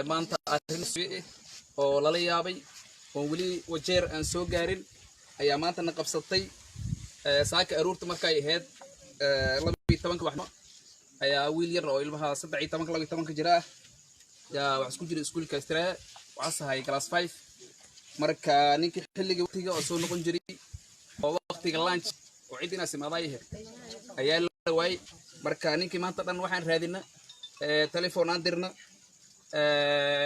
maanta arrin oo lala yaabay oo wali wajeer aan soo gaarin ayaa maanta na qabsatay saaka aruurta markay ahayd 12 waxno ayaa wiil yar oo ilmaha 13 jira yaa wax isku jira iskuulka Istraa waxasahay class 5 marka ninkii xilliga waqtiga oo soo noqon jiray oo waqtiga lunch oo cidina simaday ayaa la way marka ninkii maanta dhan waxaan raadina telefoon aan dirna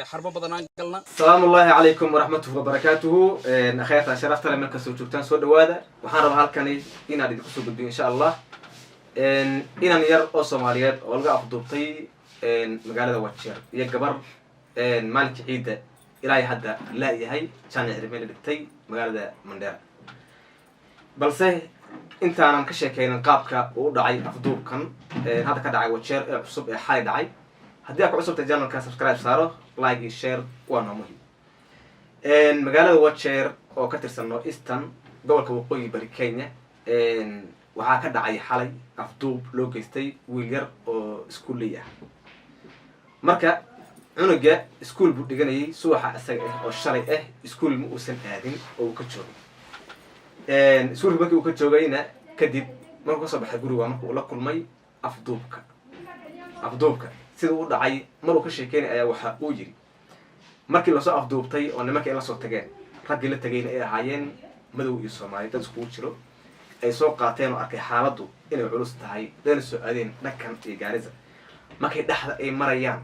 حرب بدنا قلنا. السلام الله عليكم ورحمة الله وبركاته. أخيرا شرفت لنا من كسر جبتان سود وادا وحنا بهالكني إن هذه كسر بدي إن شاء الله. إن نير أصوماليات والقى أفضلتي مقالة واتشر يجبر مالك عيد إلى هذا لا يهي كان يعرفين الدكتي مقالة من ده. بلسه أنت أنا مكشكين قابك ودعي أفضل كان هذا كدعي واتشر صب حال دعي. haddii aad ku cusubtay channelka subscribe saaro like iyo share waana muhiim magaalada Wajeer oo ka tirsan Eastern gobolka waqooyi bari Kenya waxaa ka dhacay xalay afduub loo geystay wiil yar oo iskuul ah marka cunuga iskuul buu dhiganayay subaxa asaga oo shalay iskuul ma uusan aadin oo ka joogay iskuulka markii uu ka joogayna kadib markuu soo baxay guriga markuu la kulmay afduubka sida uu dhacay maruu ka sheekeynay ayaa waxa uu yiri markii la soo afduubtay oo nimanka la soo tageen ragii la tagayna ay ahaayeen madow iyo Soomaali dad isku jiro ay soo qaateen oo arkay xaaladdu inay culus tahay dana soo aadeen dhakan iyo gaariza markay dhaxda ay marayaan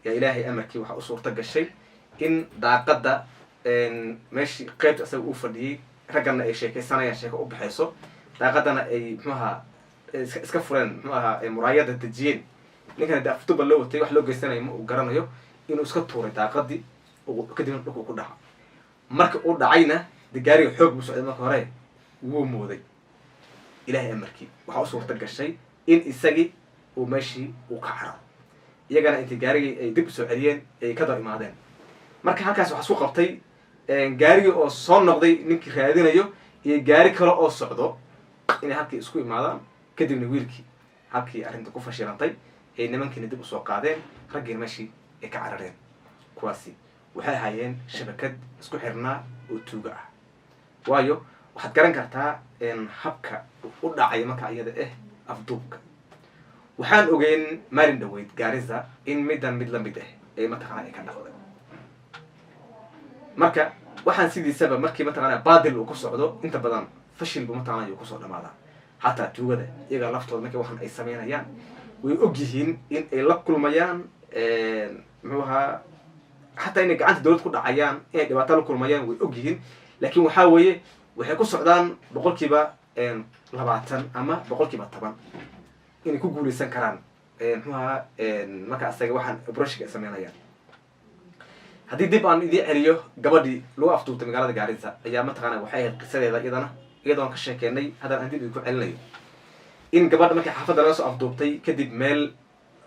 ya ilaahay amarkii waxa u suurta gashay in daaqada meeshii qaybta asaga uu fadhiyay ragana ay sheekaysanayaan sheeko u baxayso daaqadana ay muxuha iska fureen muxuha muraayada dajiyeen ninkan afduub loo watay wax loo geysanayo ma uu garanayo inuu iska tuuray daaqadii oo kadib dhulku ku dhaca marka uu dhacayna digaariga xoog buu socday marka hore wuu mooday ilaahay amarkii waxa uu suurta gashay in isagii uu meeshii uu ka caro iyagana intii gaarigii ay dib soo celiyeen ay ka daba imaadeen marka halkaas waxa soo qabtay gaarigii oo soo noqday ninkii raadinayo iyo gaari kale oo socdo inay halkii isku imaadaan kadibna wiilkii halkii arrinta ku fashilantay ay nimankii dib u soo qaadeen raggiina meeshii ay ka carareen kuwaasi waxay hayeen shabakad isku xirnaa oo tuuga ah waayo waxaad garan kartaa habka u dhacay marka iyada afduubka waxaan ogeyn maalin dhaweyd gaariza in mid la mid ay mataqaana ay ka dhaqday marka waxaan sidiisaba markii mataqaana baadil uu ku socdo inta badan fashil buu mataqaana uu ku soo dhamaadaa hatta tuugada iyaga laftooda markii waxan ay sameynayaan way ogyihiin in ay la kulmayaan muxuha hatta inay gacanta dawlad ku dhacayaan inay dhibaato la kulmayaan way ogyihiin laakiin waxa weeye waxay ku socdaan 20% ama 10% inay ku guuleysan karaan muxuha marka asaga waxaan brushka ay sameynayaan haddii dib aan idin celiyo gabadhii loo afduubtay magaalada Gaarisa ayaa mataqaana waxay ahayd qisadeeda iyadoo ka sheekeynay haddana aan dib idinku celinayo in gabadha markii xaafadda laga soo afduubtay kadib meel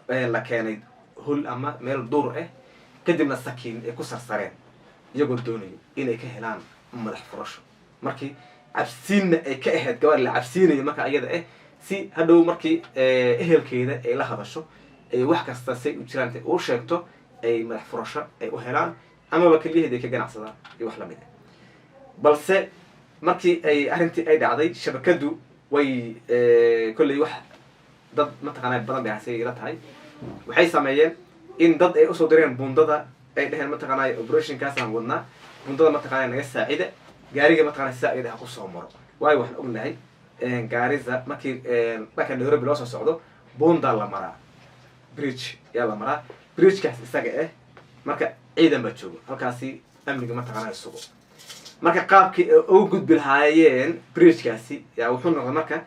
la keenay hul ama meel duur kadibna sakiin ay ku sarsareen iyagoo doonayo inay ka helaan madax furasho markii cabsiina ay ka ahayd gabadha la cabsiinayo marka iyada si hadhow markii ehelkeeda ay la hadasho ay wax kasta say u jiraan ay u sheegto ay madax furasho ay u helaan ama kaliyeed ay ka ganacsadaan iyo wax la mid balse markii ay arrintii ay dhacday shabakadu way kulli wax dad mataqaana badan bay hasay ila tahay waxay sameeyeen in dad ay u soo direen bundada ay dhaheen mataqaana operation kaas aan wadnaa bundada mataqaana naga saacida gaariga mataqaana saacida ku soo maro way waxaan ognahay gaariza markii marka Nairobi loo soo socdo bunda la maraa bridge yaa la maraa bridge kaas isaga marka ciidan ba joogo halkaasi amniga mataqaana sugo marka qaabkii oo gudbi lahaayeen bridge-kaasi yaa wuxuu noqday marka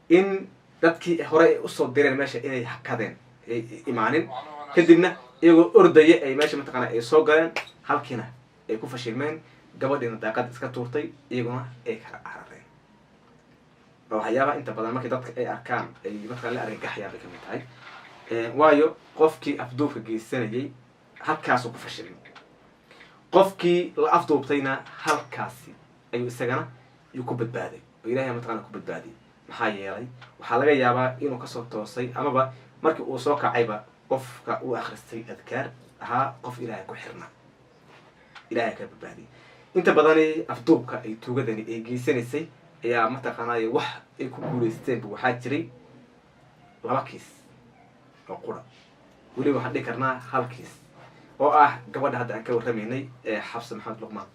in dadkii hore u soo direen meesha inay hakadeen ay imaanin kadibna iyagoo ordaya ay meesha mataqaana ay soo galeen halkiina ay ku fashilmeen gabadhiina daaqad iska tuurtay iyaguna ay kala carareen waxyaabaha inta badan markii dadka ay arkaan ay mataqaana la argagaxayaan ka mid tahay waayo qofkii afduubka geysanayay halkaas uu ku fashilmay qofkii la afduubtayna halkaasi ayuu isagana ku badbaaday oo ilaahay mataqaana ku badbaadiyay maxaa yeelay waxaa laga yaabaa inuu ka soo toosay amaba markii uu soo kacayba qofka uu akhristay adkaar ahaa qof ilaahay ku xirna ilaahay ka badbaadiyay inta badani afduubka ay tuugadani ay geysanaysay ayaa mataqaanaaye wax ay ku guulaysteenba waxaa jiray 2 kiis oo qura weli waxaan dhihi karnaa 1 kiis oo ah gabadha hadda aan ka warramaynay ee xabsa maxamed luqmaan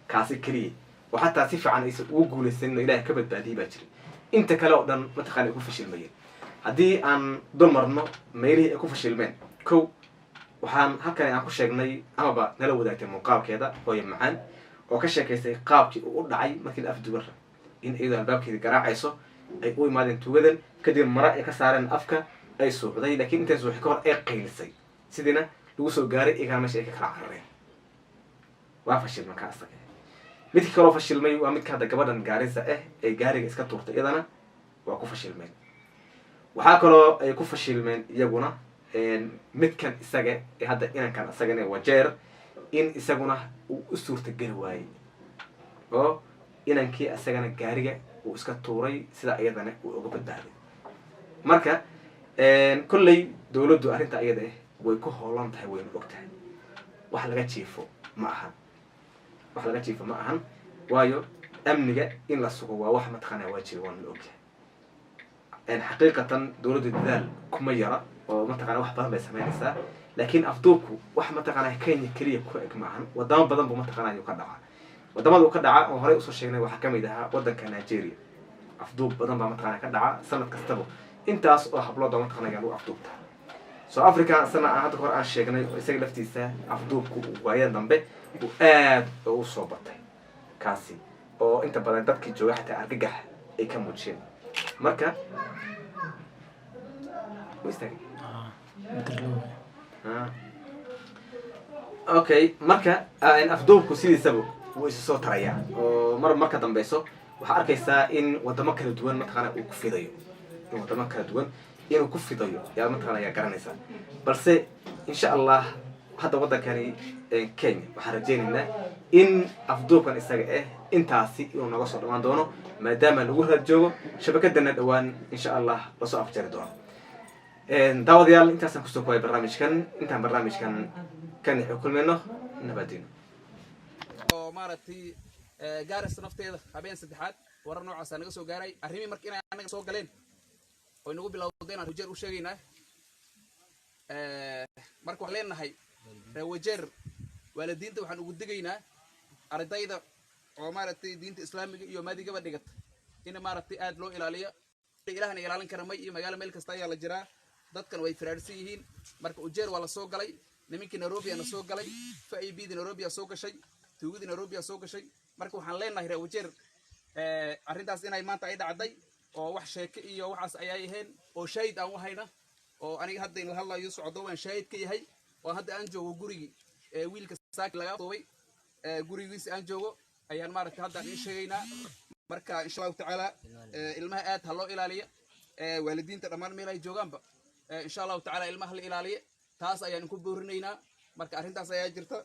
kaasi keliya oo xataa si fiican aysan ugu guulaysanin oo ilaahay ka badbaadiyay baa jiray inta kale oo dhan mataqaana ay ku fashilmayeen haddii aan dul marno meelihii ay ku fashilmeen kow waxaan halkan aan ku sheegnay amaba nala wadaagtay muuqaalkeeda hooyo macaan oo ka sheekaysay qaabkii uu u dhacay markii la afduuban rabo in iyadoo albaabkeeda garaacayso ay u imaadeen tuugadan kadib mara ay ka saareen afka ay suuxday laakiin intaas wixii ka hor ay qaylisay sidiina lagu soo gaaray iyagaa meesha ay ka kala carareen waa fashil markaa asaga midkii kaloo fashilmay waa midka hadda gabadhan gaarisa ah ee gaariga iska tuurtay iyadana waa ku fashilmeen waxaa kaloo ay ku fashilmeen iyaguna midkan isaga ee hadda inankan isagana wajeer in isaguna uu u suurtageli waayey oo inankii isagana gaariga uu iska tuuray sida iyadana uu uga badbaaday marka kolley dowladdu arrinta iyada ah way ku hoolan tahay wayna og tahay wax laga jiifo ma ahan wax laga jiifo ma ahan waayo amniga in la sugo waa wax mataqaanaa waajiba waan la ogyahay xaqiiqatan dowladdu dadaal kuma yara oo mataqaanaa wax badan bay samaynaysaa laakiin afduubku wax mataqaanaa Kenya kaliya ku eg ma ahan wadamo badan buu mataqaanaa uu ka dhacaa wadamada uu ka dhaca oo hore usoo sheegnay waxaa kamid ahaa wadanka Nigeria afduub badan baa mataqaanaa ka dhaca sanad kastaba intaas oo hablood oo mataqaanaa lagu afduubta South Africa sana hadda hore aan sheegnay oo isaga laftiisa afduubku waayada dambe uu aad u soo batay kaasi oo inta badan dadkii jooga xataa argagax ay ka muujiyeen marka okay marka afduubku sidiisaba wuu isu soo tarayaa oo marka dambeyso waxaa arkaysaa in wadamo kala duwan mataqaanaa uu ku fidayo in wadamo kala duwan inuu ku fidayo yaa mataqaanaa yaa garanaysaa balse insha allah hadda wadankani Kenya waxaan rajaynaynaa in afduubkan isaga ah intaasi inuu naga soo dhamaan doono maadaama lagu raad joogo shabakadana dhawaan insha allah la soo afjari doono daawadayaal intaasaan kusoo koobay barnaamijkan intaan barnaamijkan kan kulmayno nabadino oo maaragtay gaaris nafteeda habeen saddexaad warar noocaas naga soo gaaray arrimi markii inay anaga soo galeen oo inagu bilowdeen aan jeer u sheegaynaa marka wax leenahay wajeer waalidiinta waxaan ugu digaynaa ardayda oo maaragtay diinta islaamiga iyo maadigaba dhigata in maaragtay aad loo ilaaliyo ilaahna ilaalin kara may iyo magaalo meel kasta ayaa la jiraa dadkan way firaarsan yihiin marka wajeer waa la soo galay nimankii Nairobi ana soo galay FIB Nairobi soo gashay tuugada Nairobi soo gashay marka waxaan leenahay wajeer arrintaas inay maanta ay dhacday oo wax sheeke iyo waxaas ay ahayn oo shaahid aan wahayna oo aniga hadda in la hadlayo socdo waan shaahid ka yahay oo hadda aan joogo gurigi wiilka saaki laga toobay gurigiisa aan joogo ayaan maaragtay hadda in sheegaynaa marka insha Allah ta'ala ilmaha aad ha loo ilaaliyo waalidiinta dhamaan meel ay joogaanba insha Allah ta'ala ilmaha la ilaaliyo taas ayaan ku boorinaynaa marka arrintaas ayaa jirta